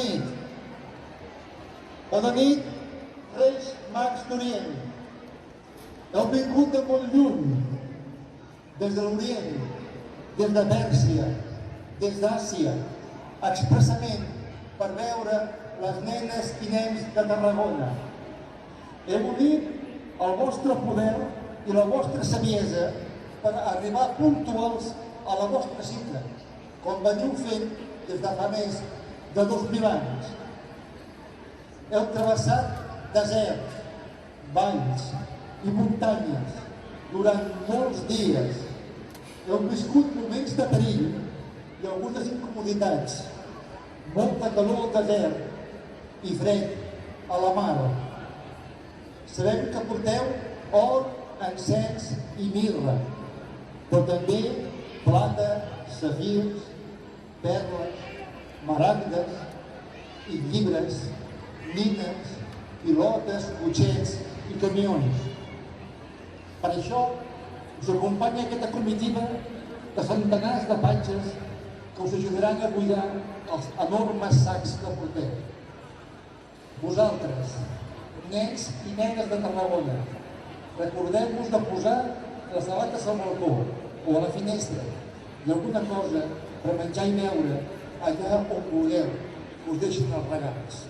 nit. Bona nit, Reis Mags d'Orient. Heu vingut de molt lluny, des de l'Orient, des de Pèrsia, des d'Àsia, expressament per veure les nenes i nens de Tarragona. Heu unit el vostre poder i la vostra saviesa per arribar puntuals a la vostra cita, com veniu fent des de fa més de 2000 anys. Heu travessat deserts, valls i muntanyes durant molts dies. Heu viscut moments de perill i algunes incomoditats, molta calor al desert i fred a la mar. Sabem que porteu or, encens i mirra, però també plata, safirs, perles, maragdes i llibres, nines, pilotes, cotxets i camions. Per això us acompanya aquesta comitiva de centenars de patges que us ajudaran a buidar els enormes sacs que porteu. Vosaltres, nens i nenes de Tarragona, recordeu-vos de posar les sabates al balcó o a la finestra i alguna cosa per menjar i beure allà on vulgueu que us deixin els regals.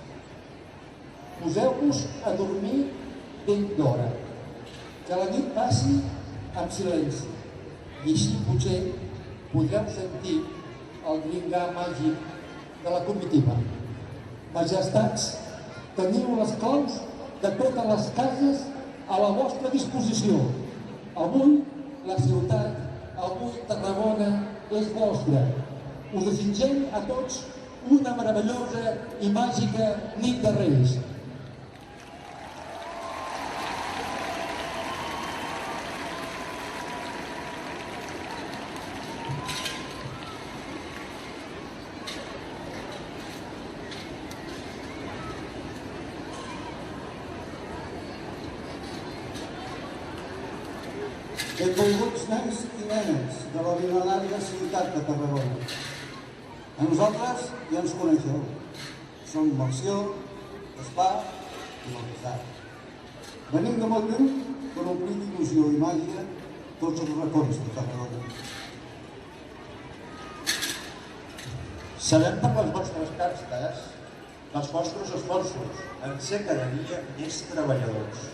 Poseu-vos a dormir ben d'hora, que la nit passi amb silenci i així potser podreu sentir el dringar màgic de la comitiva. Majestats, teniu les claus de totes les cases a la vostra disposició. Avui la ciutat, avui Tarragona és vostra. Us desitgem a tots una meravellosa i màgica nit de Reis. Benvolguts nens i nenes de la mil·lenària ciutat de Tarragona. A nosaltres ja ens coneixeu. Som Melcior, Gaspar i Baltasar. Venim de molt lluny per omplir d'il·lusió i màgia tots els racons de Tarragona. Sabem per les vostres tasques, els vostres esforços en ser cada dia més treballadors,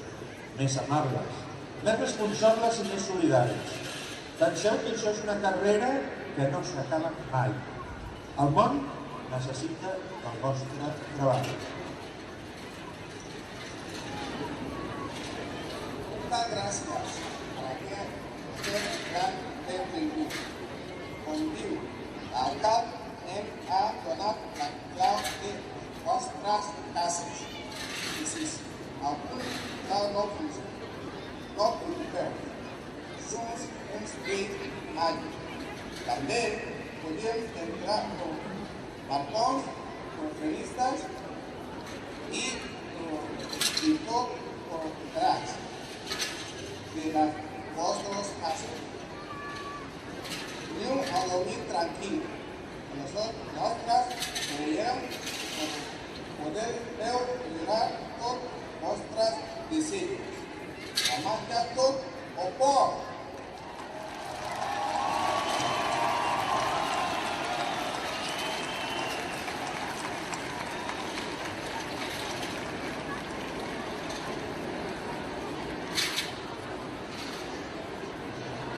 més amables, més responsables i més solidaris. Penseu que això és una carrera que no s'acaba mai. El món necessita el vostre treball. Moltes gràcies per aquest gran benvingut. Com diu el cap, hem donat la clau de vostres cases. El punt del nou fust. No us preocupeu, som uns fills màgics. També podem entrar com balcons, conferistes i tot portaràs de les vostres cases. Veniu a dormir tranquil. Nosaltres veiem que podeu millorar tots els vostres desitjos. A marcar tot o poc.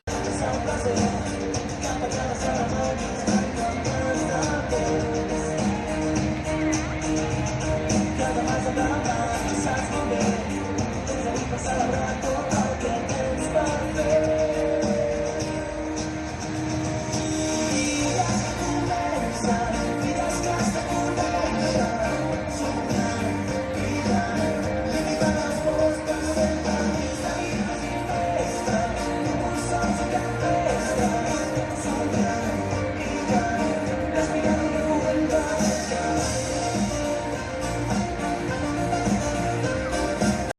It's a blessing.